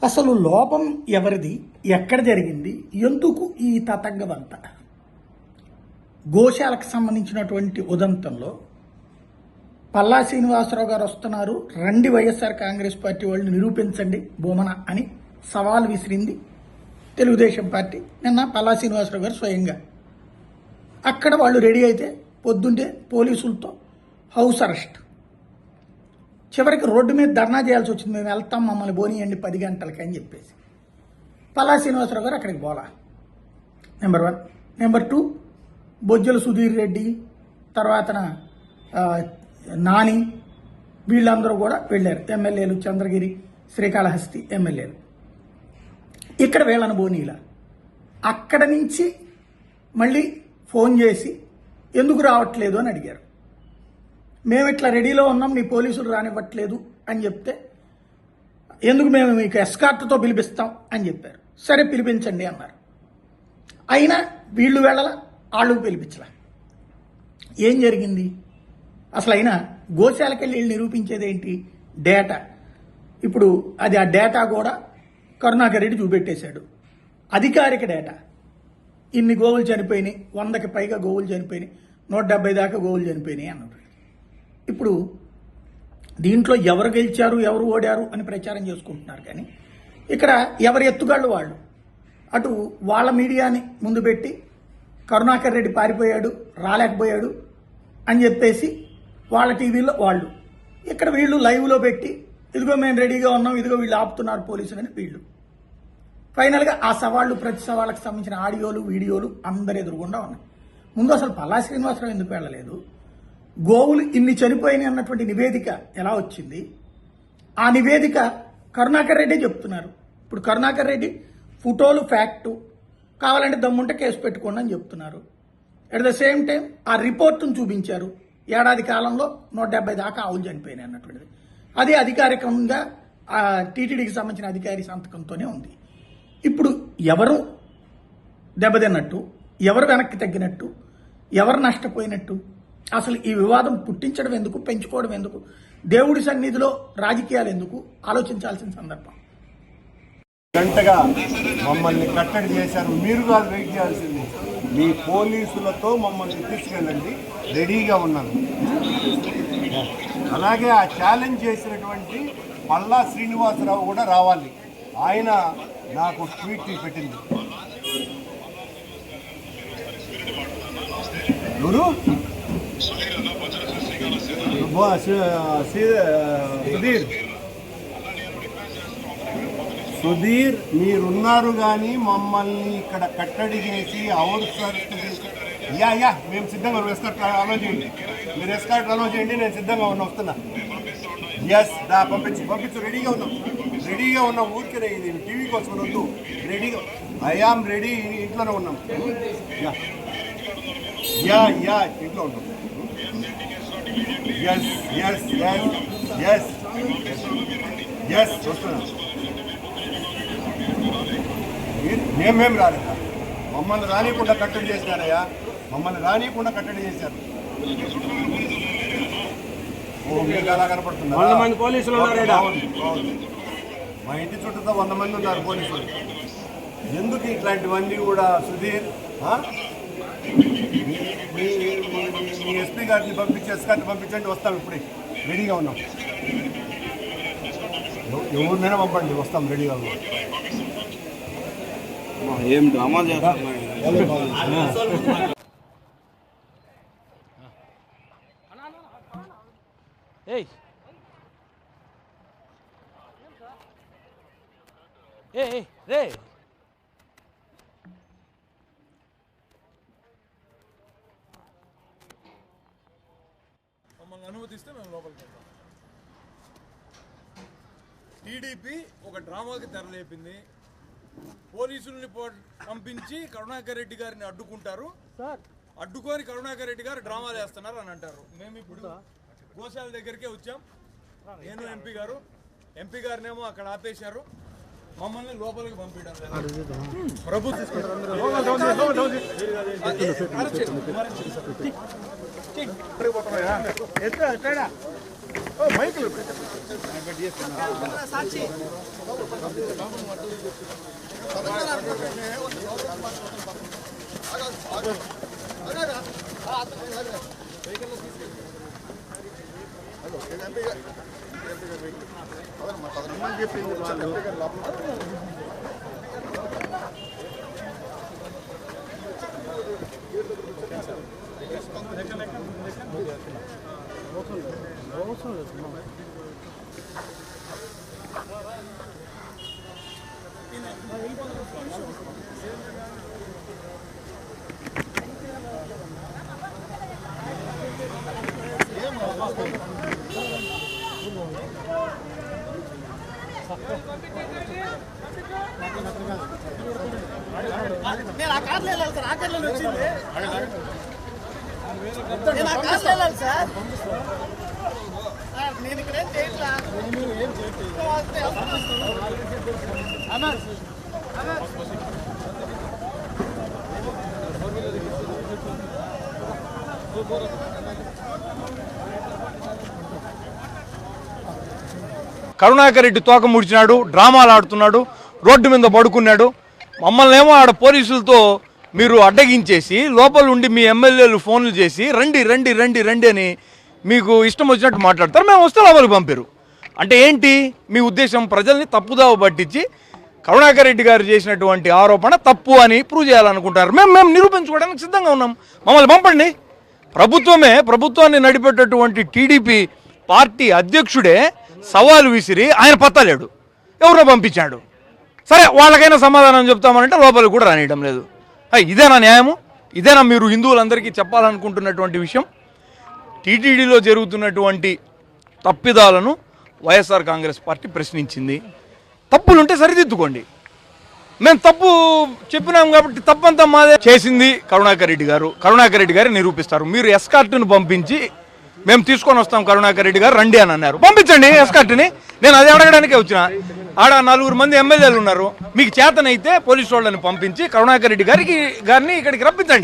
అసలు లోపం ఎవరిది, ఎక్కడ జరిగింది, ఎందుకు ఈ తతంగమంతా? గోశాలకు సంబంధించినటువంటి ఉదంతంలో పల్లా శ్రీనివాసరావు గారు వస్తున్నారు, రండి వైఎస్ఆర్ కాంగ్రెస్ పార్టీ వాళ్ళు నిరూపించండి భూమన అని సవాల్ విసిరింది తెలుగుదేశం పార్టీ. నిన్న పల్లా శ్రీనివాసరావు గారు స్వయంగా అక్కడ వాళ్ళు రెడీ అయితే పొద్దుంటే పోలీసులతో హౌస్ అరెస్ట్. చివరికి రోడ్డు మీద ధర్నా చేయాల్సి వచ్చింది, మేము వెళ్తాం మమ్మల్ని బోనియండి 10 గంటలకి అని చెప్పేసి. పల్లా శ్రీనివాసరావు గారు అక్కడికి పోలా. నెంబర్ 1. నెంబర్ 2, బొజ్జల సుధీర్ రెడ్డి, తర్వాత నాని, వీళ్ళందరూ కూడా వెళ్ళారు. ఎమ్మెల్యేలు చంద్రగిరి, శ్రీకాళహస్తి ఎమ్మెల్యేలు. ఇక్కడ వీళ్ళని బోనీలా. అక్కడ నుంచి మళ్ళీ ఫోన్ చేసి ఎందుకు రావట్లేదు అని అడిగారు. మేము ఇట్లా రెడీలో ఉన్నాం, మీ పోలీసులు రానివ్వట్లేదు అని చెప్తే, ఎందుకు మేము మీకు ఎస్కార్ట్తో పిలిపిస్తాం అని చెప్పారు. సరే పిలిపించండి అన్నారు. అయినా వీళ్ళు వెళ్ళాల, వాళ్ళు పిలిపించలే. ఏం జరిగింది అసలు? అయినా గోశాలకి వెళ్ళి నిరూపించేది ఏంటి? డేటా. ఇప్పుడు అది ఆ డేటా కూడా కరుణాకర్ రెడ్డి చూపెట్టేశాడు. అధికారిక డేటా. ఇన్ని గోవులు చనిపోయినాయి, 100కి పైగా గోవులు చనిపోయినాయి, 170 దాకా గోవులు చనిపోయినాయి అన్నాడు. ఇప్పుడు దీంట్లో ఎవరు గెలిచారు, ఎవరు ఓడారు అని ప్రచారం చేసుకుంటున్నారు. కానీ ఇక్కడ ఎవరి ఎత్తుగాళ్ళు వాళ్ళు. అటు వాళ్ళ మీడియాని ముందు పెట్టి కరుణాకర్ రెడ్డి పారిపోయాడు, రాలేకపోయాడు అని చెప్పేసి వాళ్ళ టీవీలో వాళ్ళు, ఇక్కడ వీళ్ళు లైవ్లో పెట్టి ఇదిగో మేము రెడీగా ఉన్నాం, ఇదిగో వీళ్ళు ఆపుతున్నారు పోలీసులు అని వీళ్ళు. ఫైనల్గా ఆ సవాళ్ళు, ప్రతి సవాళ్ళకి సంబంధించిన ఆడియోలు, వీడియోలు అందరి ఎదురుగుండా ఉన్నాయి. ముందు అసలు పల్లా శ్రీనివాసరావు ఎందుకు వెళ్ళలేదు? గోవులు ఇన్ని చనిపోయినాయి అన్నటువంటి నివేదిక ఎలా వచ్చింది? ఆ నివేదిక కరుణాకర్ రెడ్డి చెప్తున్నారు. ఇప్పుడు కరుణాకర్ రెడ్డి ఫోటోలు ఫ్యాక్టు, కావాలంటే దమ్ముంటే కేసు పెట్టుకోండి అని చెప్తున్నారు. అట్ ద సేమ్ టైం ఆ రిపోర్టును చూపించారు. ఏడాది కాలంలో 170 దాకా ఆవులు చనిపోయినాయి అన్నటువంటిది. అది అధికారికంగా టీటీడీకి సంబంధించిన అధికారి సంతకంతోనే ఉంది. ఇప్పుడు ఎవరు దెబ్బతిన్నట్టు, ఎవరు వెనక్కి తగ్గినట్టు, ఎవరు నష్టపోయినట్టు? అసలు ఈ వివాదం పుట్టించడం ఎందుకు, పెంచుకోవడం ఎందుకు? దేవుడి సన్నిధిలో రాజకీయాలు ఎందుకు? ఆలోచించాల్సిన సందర్భం. గంటగా మమ్మల్ని కట్టడి చేశారు. మీరు కాదు వెయిట్ చేయాల్సింది, మీ పోలీసులతో మమ్మల్ని తీసుకెళ్ళండి, రెడీగా ఉన్నాను. అలాగే ఆ ఛాలెంజ్ చేసినటువంటి పల్లా శ్రీనివాసరావు కూడా రావాలి. ఆయన నాకు ట్వీట్ పెట్టింది. ఎవరు? సుధీర్ మీరున్నారు కానీ మమ్మల్ని ఇక్కడ కట్టడి చేసి మేము సిద్ధంగా ఎస్కార్ట్ అలో చేయండి, మీరు ఎస్కార్ట్ అలో చేయండి, నేను సిద్ధంగా వస్తున్నా. ఎస్ పంపించు రెడీగా ఉన్నాం ఊరికే ఇది టీవీ కోసం వద్దు, రెడీగా ఐఆమ్ రెడీ, ఇంట్లోనే ఉన్నాం. ఇంట్లో ఉన్నాం. ఎస్ వస్తున్నాం. మేమేం రాలేదా? మమ్మల్ని రానియకుండా కట్టడి చేసినారయ్యా, మమ్మల్ని రానియకుండా కట్టడి చేశారు. మీకు అలా కనపడుతున్నారు. 100 మంది పోలీసులు ఉన్నారు. మా ఇంటి చుట్టూతో 100 మంది ఉన్నారు పోలీసులు. ఎందుకు ఇట్లాంటివన్నీ కూడా? సుధీర్, మీ ఎస్పీ గారిని పంపించి ఎస్కార్ని పంపించండి, వస్తాం. ఇప్పుడే రెడీగా ఉన్నాం. ఎవరినైనా పంపండి, వస్తాం, రెడీగా ఉన్నాం. ఏం డ్రామా చేస్తారు? రే మమ్మల్ని అనుమతిస్తే మేము లోపలికి వెళ్తాం. టీడీపీ ఒక డ్రామాకి తెరలేపింది. పోలీసుల్ని పంపించి కరుణాకర్ రెడ్డి గారిని అడ్డుకుంటారు, అడ్డుకొని కరుణాకర్ రెడ్డి గారు డ్రామాలు వేస్తున్నారు అని అంటారు. మేము ఇప్పుడు గోశాల దగ్గరికే వచ్చాం. నేను ఎంపీ గారినేమో అక్కడ ఆపేశారు, మమ్మల్ని లోపలికి పంపించడం లేదు. ప్రభుత్వం మైకులు నేను ఆ కార్లో వెళ్ళాలి సార్, ఆ కార్లో వచ్చింది. నేను ఆ కార్లో వెళ్ళాలి సార్. నేను ఇక్కడ ఏం చేయట్లా. కరుణాకర్ రెడ్డి తోక ముడిచినాడు, డ్రామాలు ఆడుతున్నాడు, రోడ్డు మీద పడుకున్నాడు. మమ్మల్ని ఏమో ఆడ పోలీసులతో మీరు అడ్డగించేసి లోపల ఉండి మీ ఎమ్మెల్యేలు ఫోన్లు చేసి రండి రండి రండి రండి అని మీకు ఇష్టం వచ్చినట్టు మాట్లాడతారు. మేము వస్తే లోపలికి పంపారు. అంటే ఏంటి మీ ఉద్దేశం? ప్రజల్ని తప్పుదావ పట్టించి కరుణాకర్ రెడ్డి గారు చేసినటువంటి ఆరోపణ తప్పు అని ప్రూవ్ చేయాలనుకుంటారు. మేము నిరూపించుకోవడానికి సిద్ధంగా ఉన్నాం. మమ్మల్ని పంపండి. ప్రభుత్వాన్ని నడిపేటటువంటి టీడీపీ పార్టీ అధ్యక్షుడే సవాలు విసిరి ఆయన పత్తలేడు, ఎవరో పంపించాడు. సరే వాళ్ళకైనా సమాధానం చెప్తామనంటే లోపలికి కూడా రానియడం లేదు. ఇదేనా న్యాయము? ఇదేనా మీరు హిందువులందరికీ చెప్పాలనుకుంటున్నటువంటి విషయం? టీటీడీలో జరుగుతున్నటువంటి తప్పిదాలను వైఎస్ఆర్ కాంగ్రెస్ పార్టీ ప్రశ్నించింది. తప్పులుంటే సరిదిద్దుకోండి. మేము తప్పు చెప్పినాం కాబట్టి తప్పంతా మాదే. చేసింది కరుణాకర్ రెడ్డి గారు. కరుణాకర్ రెడ్డి గారు నిరూపిస్తారు. మీరు ఎస్కార్ట్ను పంపించి మేము తీసుకొని వస్తాం కరుణాకర్ రెడ్డి గారు రండి అని అన్నారు. పంపించండి ఎస్కార్ట్ని. నేను అది అడగడానికే వచ్చిన. ఆడ 4 మంది ఎమ్మెల్యేలు ఉన్నారు. మీకు చేతనైతే పోలీసు వాళ్ళని పంపించి కరుణాకర్ రెడ్డి గారిని ఇక్కడికి రప్పించండి.